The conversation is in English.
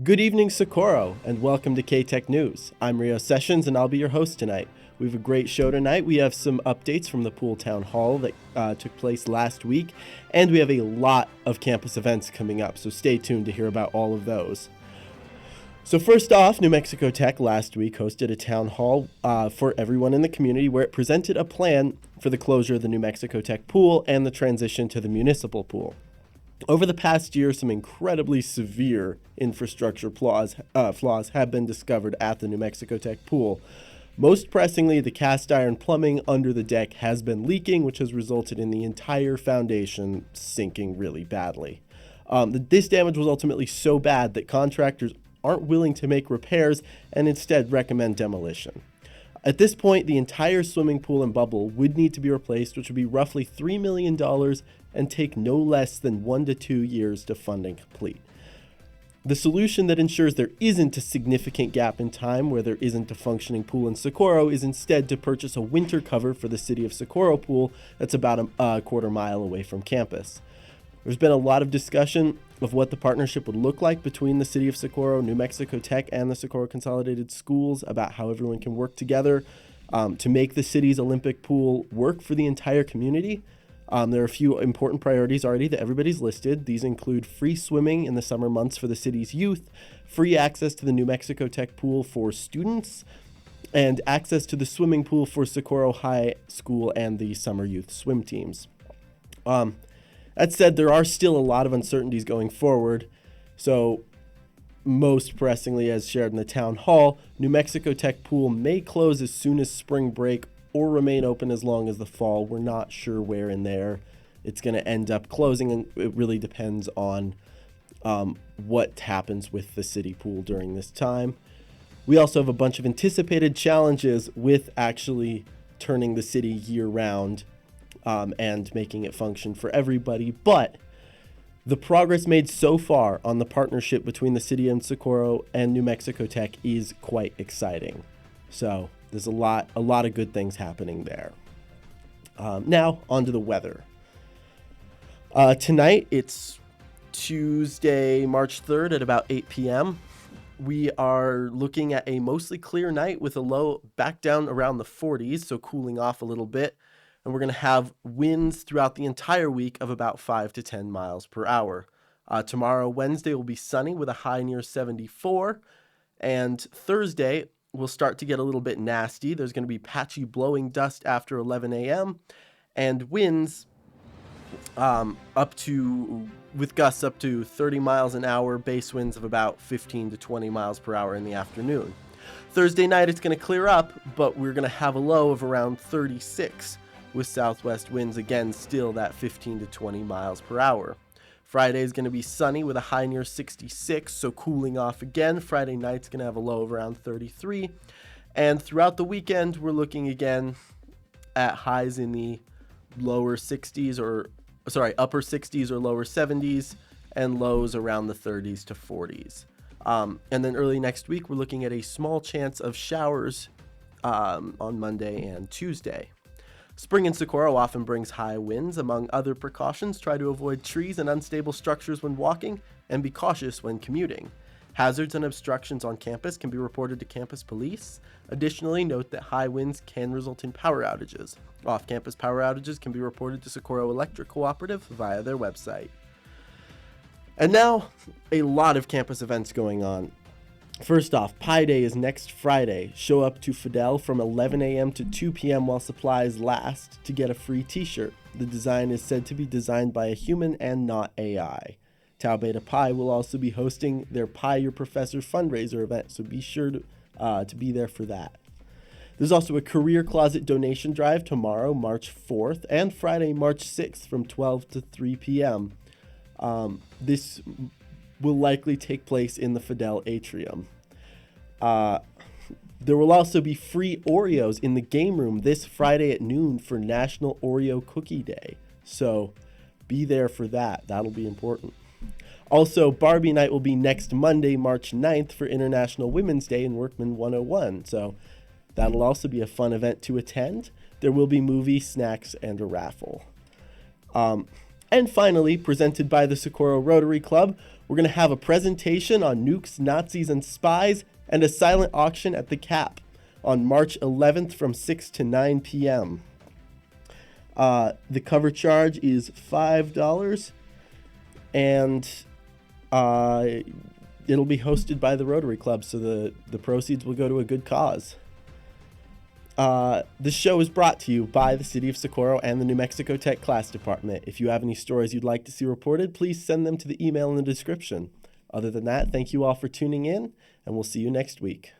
Good evening, Socorro, and welcome to KTEK News. I'm Rio Sessions, and I'll be your host tonight. We have a great show tonight. We have some updates from the Pool Town Hall that took place last week, and we have a lot of campus events coming up, so stay tuned to hear about all of those. So first off, New Mexico Tech last week hosted a town hall for everyone in the community where it presented a plan for the closure of the New Mexico Tech pool and the transition to the municipal pool. Over the past year, some incredibly severe infrastructure flaws have been discovered at the New Mexico Tech pool. Most pressingly, the cast iron plumbing under the deck has been leaking, which has resulted in the entire foundation sinking really badly. This damage was ultimately so bad that contractors aren't willing to make repairs and instead recommend demolition. At this point, the entire swimming pool and bubble would need to be replaced, which would be roughly $3 million and take no less than 1 to 2 years to fund and complete. The solution that ensures there isn't a significant gap in time where there isn't a functioning pool in Socorro is instead to purchase a winter cover for the City of Socorro pool that's about a quarter mile away from campus. There's been a lot of discussion of what the partnership would look like between the City of Socorro, New Mexico Tech, and the Socorro Consolidated Schools about how everyone can work together to make the city's Olympic pool work for the entire community. There are a few important priorities already that everybody's listed. These include free swimming in the summer months for the city's youth, free access to the New Mexico Tech pool for students, and access to the swimming pool for Socorro High School and the summer youth swim teams. That said, there are still a lot of uncertainties going forward. So most pressingly, as shared in the town hall, New Mexico Tech pool may close as soon as spring break or remain open as long as the fall. We're not sure where in there it's going to end up closing, and it really depends on what happens with the city pool during this time. We also have a bunch of anticipated challenges with actually turning the city year-round and making it function for everybody, but the progress made so far on the partnership between the city of Socorro and New Mexico Tech is quite exciting. So there's a lot of good things happening there. Now, on to the weather. Tonight, it's Tuesday, March 3rd at about 8 p.m. We are looking at a mostly clear night with a low back down around the 40s, so cooling off a little bit. And we're going to have winds throughout the entire week of about 5 to 10 miles per hour. Tomorrow, Wednesday, will be sunny with a high near 74. And Thursday, will start to get a little bit nasty. There's going to be patchy blowing dust after 11 a.m. and winds with gusts up to 30 miles an hour, base winds of about 15 to 20 miles per hour in the afternoon. Thursday night, it's going to clear up, but we're going to have a low of around 36 with southwest winds, again, still that 15 to 20 miles per hour. Friday is going to be sunny with a high near 66, so cooling off again. Friday night's going to have a low of around 33. And throughout the weekend, we're looking again at highs in the upper 60s or lower 70s, and lows around the 30s to 40s. And then early next week, we're looking at a small chance of showers on Monday and Tuesday. Spring in Socorro often brings high winds. Among other precautions, try to avoid trees and unstable structures when walking, and be cautious when commuting. Hazards and obstructions on campus can be reported to campus police. Additionally, note that high winds can result in power outages. Off-campus power outages can be reported to Socorro Electric Cooperative via their website. And now, a lot of campus events going on. First off, Pi Day is next Friday. Show up to Fidel from 11 a.m. to 2 p.m. while supplies last to get a free t-shirt. The design is said to be designed by a human and not AI. Tau Beta Pi will also be hosting their Pi Your Professor fundraiser event, so be sure to be there for that. There's also a Career Closet donation drive tomorrow, March 4th, and Friday, March 6th from 12 to 3 p.m. This will likely take place in the Fidel Atrium. There will also be free Oreos in the game room this Friday at noon for National Oreo Cookie Day. So be there for that. That'll be important. Also, Barbie Night will be next Monday, March 9th for International Women's Day in Workman 101. So that'll also be a fun event to attend. There will be movie, snacks, and a raffle. And finally, presented by the Socorro Rotary Club, we're going to have a presentation on nukes, Nazis, and spies, and a silent auction at the CAP on March 11th from 6 to 9 p.m. The cover charge is $5, and it'll be hosted by the Rotary Club, so the proceeds will go to a good cause. This show is brought to you by the City of Socorro and the New Mexico Tech Class Department. If you have any stories you'd like to see reported, please send them to the email in the description. Other than that, thank you all for tuning in, and we'll see you next week.